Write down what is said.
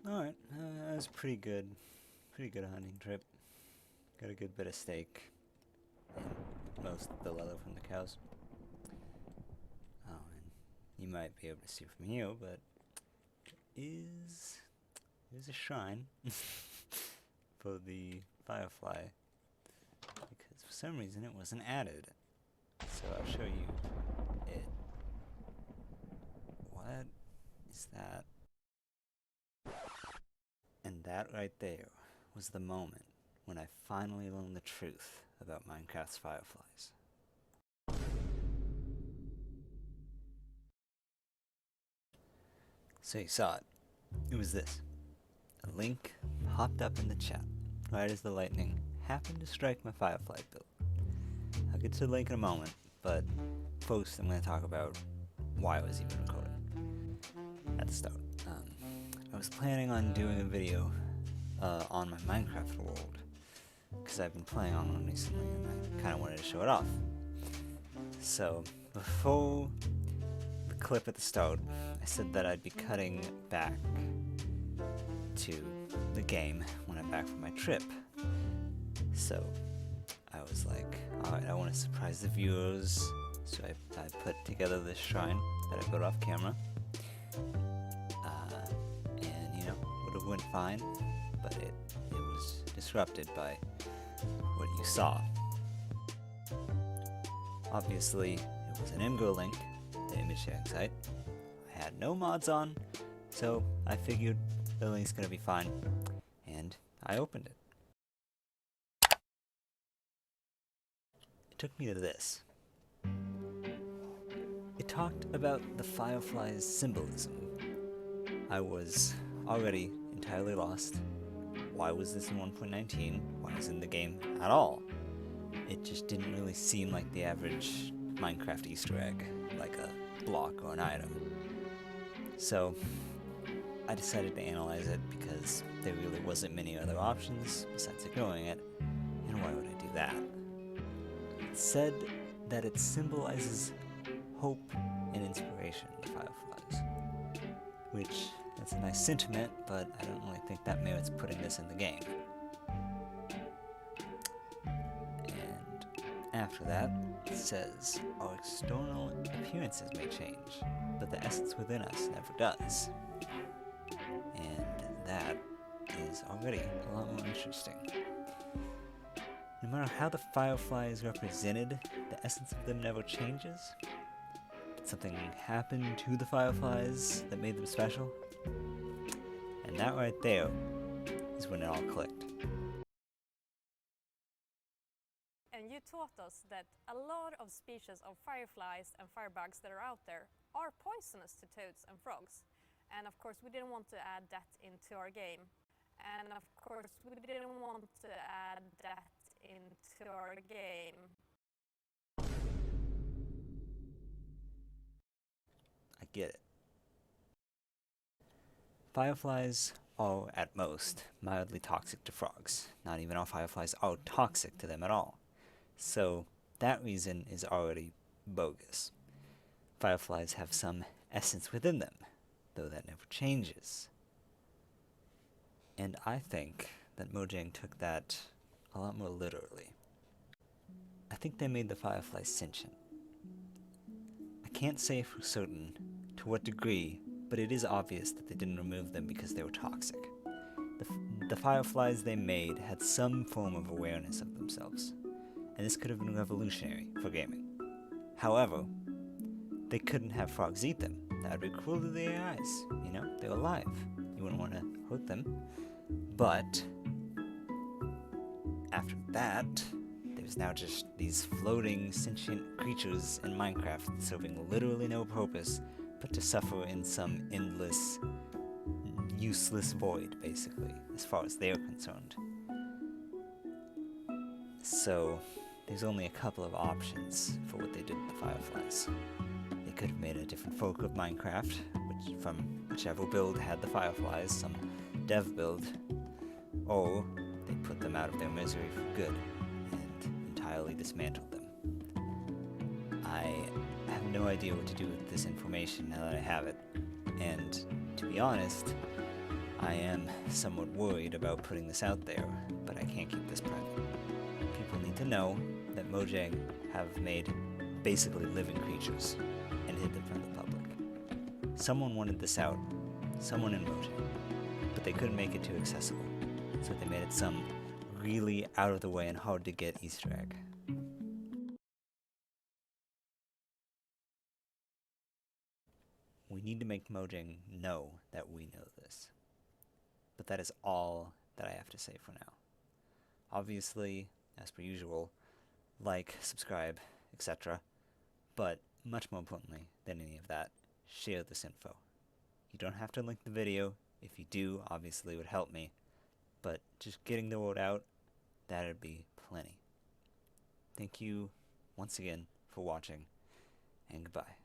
Alright, that was pretty good. Pretty good hunting trip. Got a good bit of steak. And most of the leather from the cows. Oh, and you might be able to see from here, but there's a shrine for the Firefly. Because for some reason it wasn't added. So I'll show you it. What is that? And that right there was the moment when I finally learned the truth about Minecraft's Fireflies. So you saw it. It was this. A link popped up in the chat right as the lightning happened to strike my Firefly build. I'll get to the link in a moment, but first I'm going to talk about why I was even recording at the start. I was planning on doing a video on my Minecraft world, because I've been playing on one recently and I kind of wanted to show it off. So, before the clip at the start, I said that I'd be cutting back to the game when I'm back from my trip. So, I was like, alright, I want to surprise the viewers, so I put together this shrine that I built off camera. And, you know, would have went fine, but it was disrupted by what you saw. Obviously, it was an Imgur link, the image sharing site. I had no mods on, so I figured the link's gonna be fine, and I opened it. It took me to this. It talked about the Fireflies' symbolism. I was already entirely lost. Why was this in 1.19? Why was it in the game at all? It just didn't really seem like the average Minecraft Easter egg, like a block or an item. So I decided to analyze it because there really wasn't many other options besides ignoring it, and why would I do that? It said that it symbolizes hope and inspiration, the Fireflies, which that's a nice sentiment, but I don't really think that merits putting this in the game. And after that, it says, our external appearances may change, but the essence within us never does. And that is already a lot more interesting. No matter how the Firefly is represented, the essence of them never changes. Did something happen to the Fireflies that made them special? And that right there is when it all clicked. And you taught us that a lot of species of fireflies and firebugs that are out there are poisonous to toads and frogs. And of course we didn't want to add that into our game. And of course we didn't want to add that into our game. I get it. Fireflies are, at most, mildly toxic to frogs. Not even all fireflies are toxic to them at all. So, that reason is already bogus. Fireflies have some essence within them, though that never changes. And I think that Mojang took that a lot more literally. I think they made the fireflies sentient. I can't say for certain to what degree, but it is obvious that they didn't remove them because they were toxic. The fireflies they made had some form of awareness of themselves, and this could have been revolutionary for gaming. However, they couldn't have frogs eat them. That would be cruel to their eyes, you know? They're alive. You wouldn't want to hurt them. But after that, there's now just these floating sentient creatures in Minecraft serving literally no purpose but to suffer in some endless, useless void, basically, as far as they're concerned. So, there's only a couple of options for what they did with the Fireflies. They could have made a different fork of Minecraft, from whichever build had the Fireflies, some dev build, or they put them out of their misery for good and entirely dismantled them. I have no idea what to do with this information now that I have it, and to be honest, I am somewhat worried about putting this out there, but I can't keep this private. People need to know that Mojang have made basically living creatures and hid them from the public. Someone wanted this out, someone in Mojang, but they couldn't make it too accessible, so they made it some really out of the way and hard to get Easter egg. We need to make Mojang know that we know this. But that is all that I have to say for now. Obviously, as per usual, like, subscribe, etc. But much more importantly than any of that, share this info. You don't have to link the video. If you do, obviously it would help me. But just getting the word out, that'd be plenty. Thank you once again for watching, and goodbye.